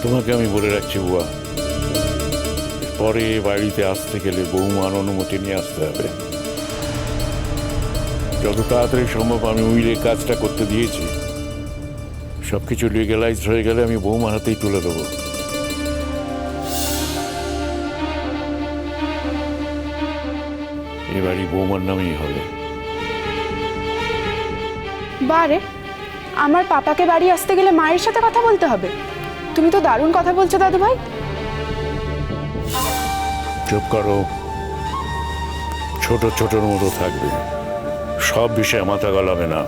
তোমাকে আমি বলে রাখছি বুয়া, পরে বাড়িতে আসতে গেলে বৌমার অনুমতি নিয়ে আসতে হবে। যত তাড়াতাড়ি সম্ভব আমি উইলের কাজটা করতে দিয়েছি, সবকিছু লিগ্যালাইজ হয়ে গেলে আমি বৌমার হাতেই তুলে দেবো। এবারই বৌমার নামেই হবে। বারে, আমার পাপাকে বাড়ি আসতে গেলে মায়ের সাথে কথা বলতে হবে? তুমি তো দারুণ কথা বলছো দাদু ভাই। চুপ করো, ছোট ছোটর মতো থাকবে, সব বিষয়ে মাথা গলাবে না।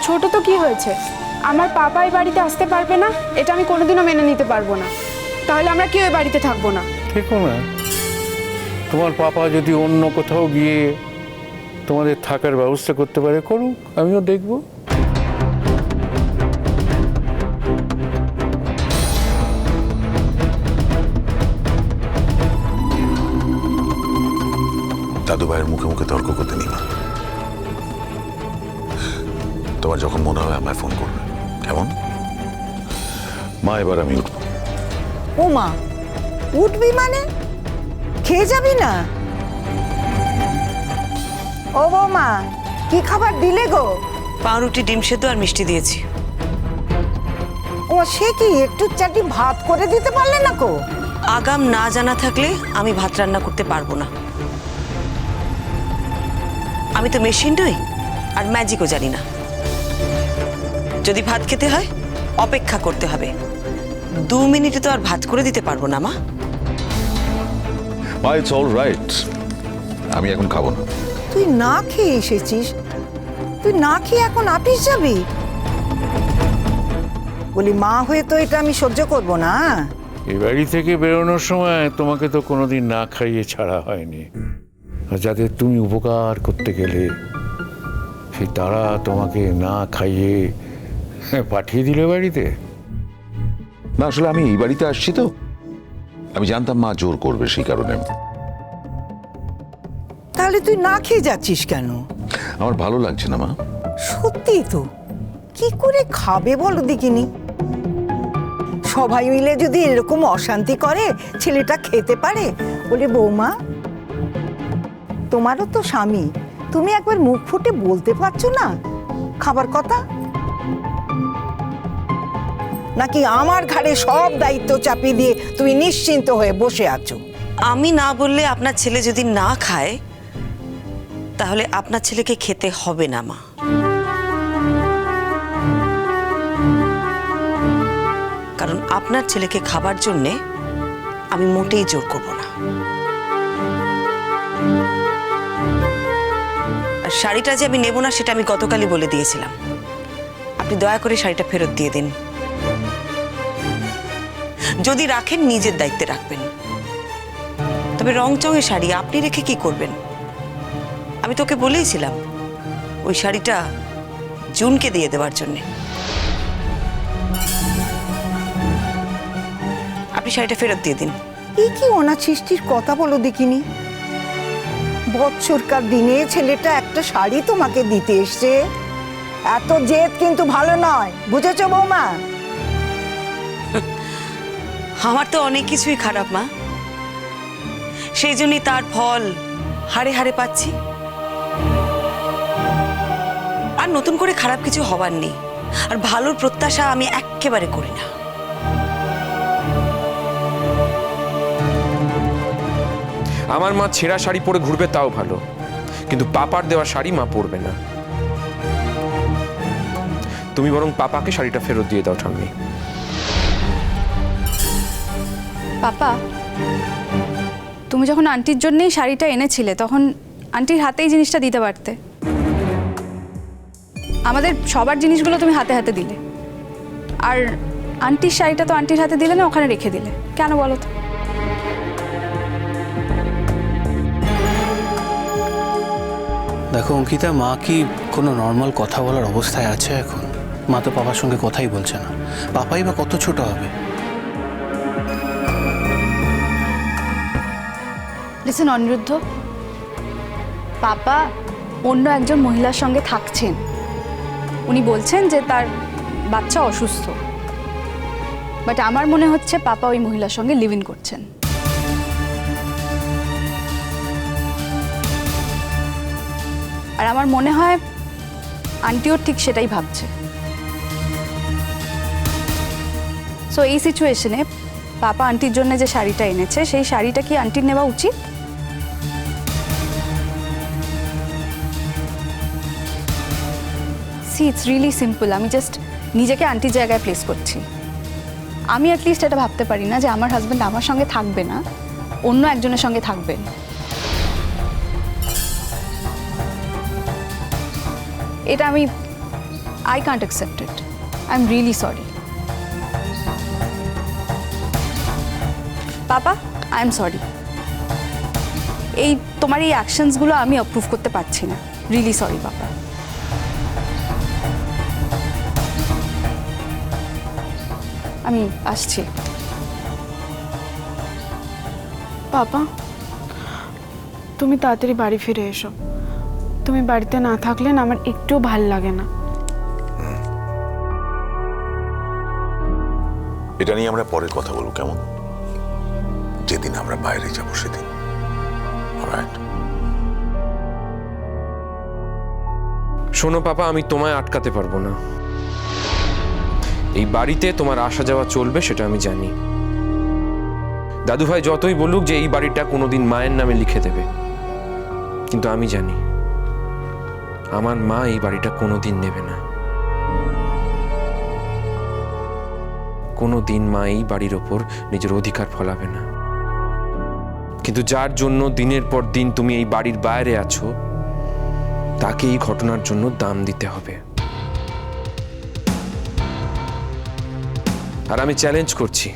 ছোট তো কি হয়েছে, আমার পাপা এই বাড়িতে আসতে পারবে না, এটা আমি কোনোদিনও মেনে নিতে পারবো না। তাহলে আমরা কেউ এই বাড়িতে থাকবো না। ঠিক না? তোমার পাপা যদি অন্য কোথাও গিয়ে তোমাদের থাকার ব্যবস্থা করতে পারে করুক, আমিও দেখবো। দাদু ভাইয়ের মুখে মুখে তর্ক করতে নিবা। তোমার যখন মনে হয় আমায় ফোন করবে, কেমন? মা, এবার আমি উঠবো। ও মা, উঠবি মানে? খেয়ে যাবি না? ও বৌমা, কি খাবার দিলে গো? পাউরুটি, ডিম সেদ্ধ আর মিষ্টি দিয়েছি। ও সে কি, একটু চারটি ভাত করে দিতে পারলে না গো? আগাম না জানা থাকলে আমি ভাত রান্না করতে পারবো না। আমি তো মেশিন নই, আর ম্যাজিকও জানি না। যদি ভাত খেতে হয় অপেক্ষা করতে হবে, 2 মিনিটে তো আর ভাত করে দিতে পারবো না মা। মা, ইটস অল রাইট, আমি এখন খাবো না। তুই না খেয়ে এসেছিস, তুই না খেয়ে এখন অফিস যাবি? বলি মা হয়ে তো এটা আমি সহ্য করব না। এই বাড়ি থেকে বেরোনোর সময় তোমাকে তো কোনোদিন না খাইয়ে ছাড়া হয়নি। আর যাদের তুমি উপকার করতে গেলে সেই তারা তোমাকে না খাইয়ে পাঠিয়ে দিলে বাড়িতে। না, আসলে আমি এই বাড়িতে আসছি তো, আমি জানতাম মা জোর করবে, সেই কারণে। তাহলে তুই না খেয়ে যাচ্ছিস কেন? আমার ভালো লাগছে না মা। সত্যি তো, কি করে খাবে বলো দেখিনি? সবাই মিলে যদি এরকম অশান্তি করে, ছেলেটা খেতে পারে? বলে বৌমা, তোমারও তো স্বামী, তুমি একবার মুখ ফুটে বলতে পারছো না খাবার কথা? নাকি আমার ঘাড়ে সব দায়িত্ব চাপিয়ে দিয়ে তুমি নিশ্চিন্ত হয়ে বসে আছো? আমি না বললে আপনার ছেলে যদি না খায়, তাহলে আপনার ছেলেকে খেতে হবে না মা। কারণ আপনার ছেলেকে খাবার জন্যে আমি মোটেই জোর করব না। আর শাড়িটা যে আমি নেব না সেটা আমি গতকালই বলে দিয়েছিলাম। আপনি দয়া করে শাড়িটা ফেরত দিয়ে দিন। যদি রাখেন নিজের দায়িত্বে রাখবেন, তবে রংচঙে শাড়ি আপনি রেখে কি করবেন? আমি তোকে বলেইছিলাম ওই শাড়িটা জুনকে দিয়ে দেওয়ার জন্যে। আপনি শাড়িটা ফেরত দিয়ে দিন। এই কি অনাছিষ্টির কথা বলো দেখিনি? বৎসরকার দিনে ছেলেটা একটা শাড়ি তোমাকে দিতে এসছে, এত জেদ কিন্তু ভালো নয়, বুঝেছো বৌমা? আমার তো অনেক কিছুই খারাপ মা, সেই জন্যই তার ফল হাড়ে হাড়ে পাচ্ছি। আর নতুন করে খারাপ কিছু হবার নেই, আর ভালোর প্রত্যাশা আমি একেবারে করি না। আমার মা ছেঁড়া শাড়ি পরে ঘুরবে তাও ভালো, কিন্তু পাপার দেওয়া শাড়ি মা পরবে না। তুমি বরং পাপাকে শাড়িটা ফেরত দিয়ে দাও ঠাম্মি। পাপা, তুমি যখন আন্টির জন্যই শাড়িটা এনেছিলে তখন আন্টির হাতেই জিনিসটা দিতে পারতে। আমাদের সবার জিনিসগুলো তুমি হাতে হাতে দিলে, আর আন্টির শাড়িটা তো আন্টির হাতে দিলে না, ওখানে রেখে দিলে কেন বলো তো? দেখো অঙ্কিতা, মা কি কোনো নর্মাল কথা বলার অবস্থায় আছে এখন? মা তো পাপার সঙ্গে কথাই বলছে না। পাপাই বা কত ছোট হবে? লিসেন অনিরুদ্ধ, পাপা অন্য একজন মহিলার সঙ্গে থাকছেন। উনি বলছেন যে তার বাচ্চা অসুস্থ, বাট আমার মনে হচ্ছে পাপা ওই মহিলার সঙ্গে লিভ ইন করছেন। আর আমার মনে হয় আন্টিও ঠিক সেটাই ভাবছে। সো এই সিচুয়েশনে পাপা আন্টির জন্য যে শাড়িটা এনেছে সেই শাড়িটা কি আন্টির নেওয়া উচিত? See it's really simple. আমি জাস্ট নিজেকে আন্টির জায়গায় প্লেস করছি। আমি অ্যাটলিস্ট এটা ভাবতে পারি না যে আমার হাজব্যান্ড আমার সঙ্গে থাকবে না, অন্য একজনের সঙ্গে থাকবেন। এটা I can't accept it. I am really sorry papa, I am sorry. তোমার এই অ্যাকশনসগুলো আমি অ্যাপ্রুভ করতে পারছি না। রিয়েলি সরি পাপা। আমি আসছি। পাপা, তুমি তাড়াতাড়ি বাড়ি ফিরে এসো। তুমি বাড়িতে না থাকলে না আমার একটুও ভাল লাগে না। এটা নিয়ে আমরা পরে কথা বলবো, কেমন? যেদিন আমরা বাইরে যাব সেদিন। অলরাইট? শোনো পাপা, আমি তোমায় আটকাতে পারবো না। এই বাড়িতে তোমার আসা যাওয়া চলবে সেটা আমি জানি। দাদুভাই যতই বলুক যে এই বাড়িটা কোনোদিন মায়ের নামে লিখে দেবে, কিন্তু আমি জানি আমার মা এই বাড়িটা কোনোদিন নেবে না। কোনোদিন মা এই বাড়ির ওপর নিজের অধিকার ফলাবে না। কিন্তু যার জন্য দিনের পর দিন তুমি এই বাড়ির বাইরে আছো, তাকে এই ঘটনার জন্য দাম দিতে হবে। আর আমি চ্যালেঞ্জ করছি,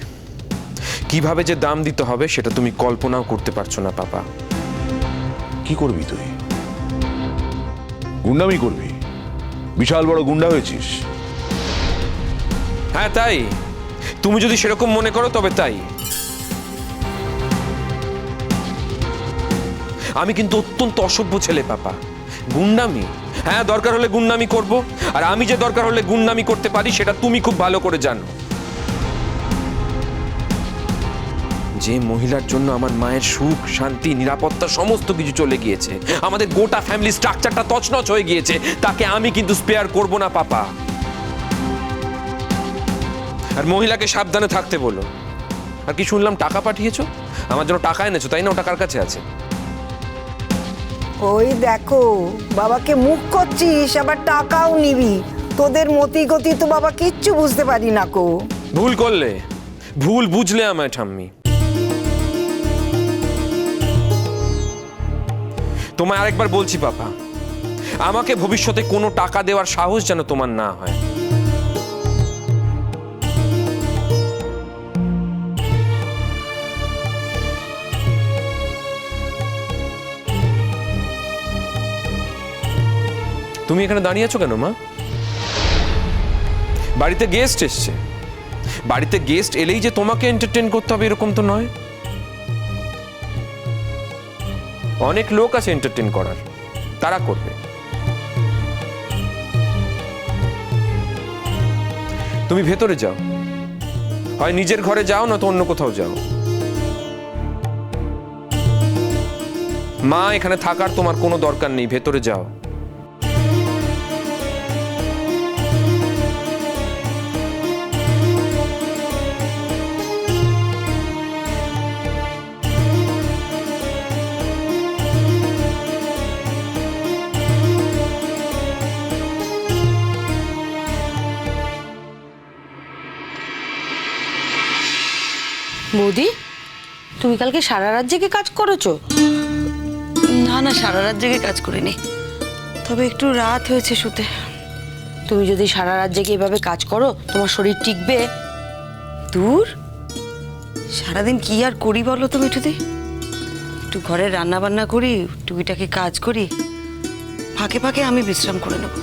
কিভাবে যে দাম দিতে হবে সেটা তুমি কল্পনাও করতে পারছো না পাপা। কি করবি তুই? গুন্ডামি করবি? বিশাল বড় গুন্ডা হয়েছিস? হ্যাঁ তাই, তুমি যদি সেরকম মনে করো তবে তাই। আমি কিন্তু অত্যন্ত অসভ্য ছেলে পাপা। গুন্ডামি? হ্যাঁ, দরকার হলে গুন্ডামি করব। আর আমি যে দরকার হলে গুন্ডামি করতে পারি সেটা তুমি খুব ভালো করে জানো। যে মহিলার জন্য আমার মায়ের সুখ, শান্তি, নিরাপত্তা সমস্ত কিছু চলে গিয়েছে, আমাদের গোটা ফ্যামিলি স্ট্রাকচারটা তছনছ হয়ে গিয়েছে, তাকে আমি কিন্তু স্পেয়ার করব না পাপা। আর মহিলাকে সাবধানে থাকতে বলো। আর কি শুনলাম টাকা পাঠিয়েছো? আমার জন্য টাকা এনেছো, তাই না? ওটা কার কাছে আছে? ওই দেখো, বাবাকে মুখ করছিস, আবার টাকাও নিবি। তোদের মতি গতি তো বাবা কিচ্ছু বুঝতে পারি না কো। ভুল করলে, ভুল বুঝলে আমায় ঠাম্মি। তোমায় আরেকবার বলছি পাপা, আমাকে ভবিষ্যতে কোনো টাকা দেওয়ার সাহস যেন তোমার না হয়। তুমি এখানে দাঁড়িয়ে আছো কেন মা? বাড়িতে গেস্ট এসছে। বাড়িতে গেস্ট এলেই যে তোমাকে এন্টারটেইন করতে হবে এরকম তো নয়। অনেক লোক আছে এন্টারটেইন করার, তারা করবে। তুমি ভেতরে যাও, হয় নিজের ঘরে যাও না তো অন্য কোথাও যাও। মা এখানে থাকার তোমার কোনো দরকার নেই, ভেতরে যাও। বৌদি, তুমি কালকে সারা রাত জেগে কাজ করেছো? না না, সারা রাত জেগে কাজ করিনি, তবে একটু রাত হয়েছে শুতে। তুমি যদি সারা রাত জেগে এভাবে কাজ করো তোমার শরীর টিকবে? দূর, সারাদিন কি আর করি বলো তো মিঠুদি? একটু ঘরে রান্না বান্না করি, টুকিটাকি কাজ করি, ফাঁকে ফাঁকে আমি বিশ্রাম করে নেব।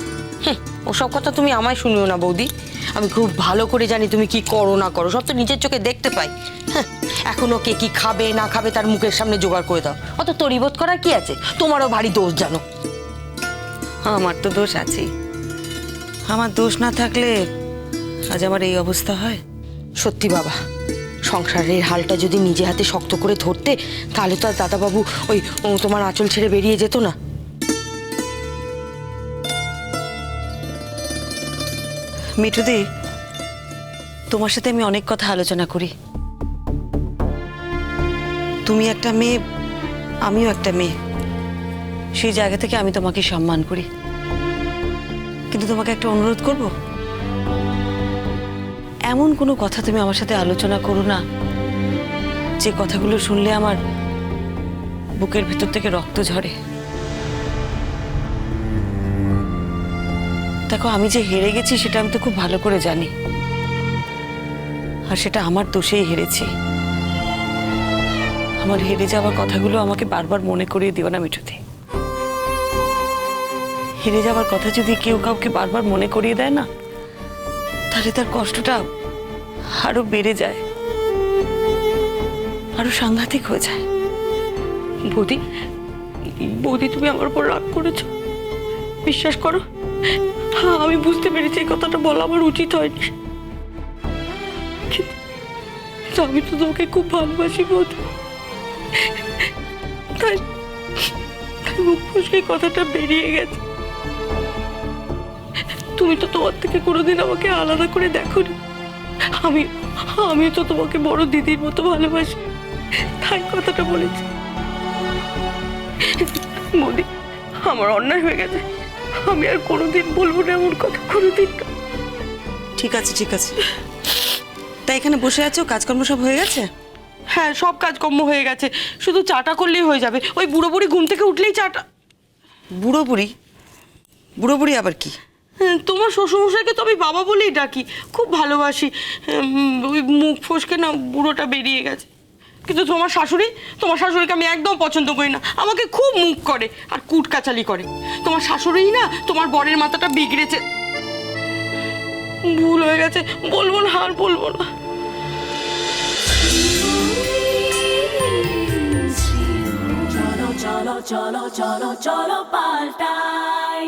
ওসব কথা তুমি আমায় শুনিও না বৌদি। আমি খুব ভালো করে জানি তুমি কি করো না করো, সব তো নিজের চোখে দেখতে পাই। এখনো কে কি খাবে না খাবে তার মুখের সামনে জোগাড় করে দাও। অত তরিবোধ করার কি আছে? তোমারও ভারী দোষ জানো। আমার তো দোষ আছেই। আমার দোষ না থাকলে আজ আমার এই অবস্থা হয়? সত্যি বাবা, সংসারের হালটা যদি নিজে হাতে শক্ত করে ধরতে তাহলে তো আর দাদাবাবু তোমার আঁচল ছেড়ে বেরিয়ে যেত না। মিঠুদি, তোমার সাথে আমি অনেক কথা আলোচনা করি। তুমি একটা মেয়ে, আমিও একটা মেয়ে, সেই জায়গা থেকে আমি তোমাকে সম্মান করি। কিন্তু তোমাকে একটা অনুরোধ করব, এমন কোনো কথা তুমি আমার সাথে আলোচনা করো না যে কথাগুলো শুনলে আমার বুকের ভেতর থেকে রক্ত ঝরে। দেখো, আমি যে হেরে গেছি সেটা আমি তো খুব ভালো করে জানি, আর সেটা আমার দোষেই হেরেছি। আমার হেরে যাওয়ার কথাগুলো আমাকে বারবার মনে করিয়ে দিও না মিঠুদি। হেরে যাওয়ার কথা যদি কেউ কাউকে বারবার মনে করিয়ে দেয় না, তাহলে তার কষ্টটা আরো বেড়ে যায়, আরো সাংঘাতিক হয়ে যায়। বৌদি, বৌদি তুমি আমার উপর রাগ করেছো, বিশ্বাস করো আমি বুঝতে পেরেছি এই কথাটা বলা আমার উচিত হয়নি, কিন্তু আমি তো তোমাকে খুব ভালোবাসি বৌদি, তাই মুখ ফসকে কথাটা বেরিয়ে গেছে। তুমি তো তোমার থেকে কোনোদিন আমাকে আলাদা করে দেখোনি, আমি তো তোমাকে বড় দিদির মতো ভালোবাসি, তাই কথাটা বলেছি। বৌদি, আমার অন্যায় হয়ে গেছে, আমি আর কোনোদিন বলবো না এমন কথা, কোনোদিন না। ঠিক আছে, ঠিক আছে। তাই এখানে বসে আছো, কাজকর্ম সব হয়ে গেছে? হ্যাঁ, সব কাজকর্ম হয়ে গেছে, শুধু চাটা করলেই হয়ে যাবে। ওই বুড়ো বুড়ি ঘুম থেকে উঠলেই চাটা। বুড়ো বুড়ি? বুড়ো বুড়ি আবার কি? তোমার শ্বশুরমশাইকে তো আমি বাবা বলেই ডাকি, খুব ভালোবাসি। ওই মুখ ফসকে না বুড়োটা বেরিয়ে গেছে। কিন্তু তোমার শাশুড়িকে আমি একদম পছন্দ করি না, আমাকে খুব মুখ করে আর কুটকাচালি করে। তোমার শাশুড়ি না তোমার বরের মাথাটা বিগড়েছে, ভুল হয়ে গেছে, বলবো না, আর বলবো না। চলো চলো চলো চলো চলো পাল্টাই।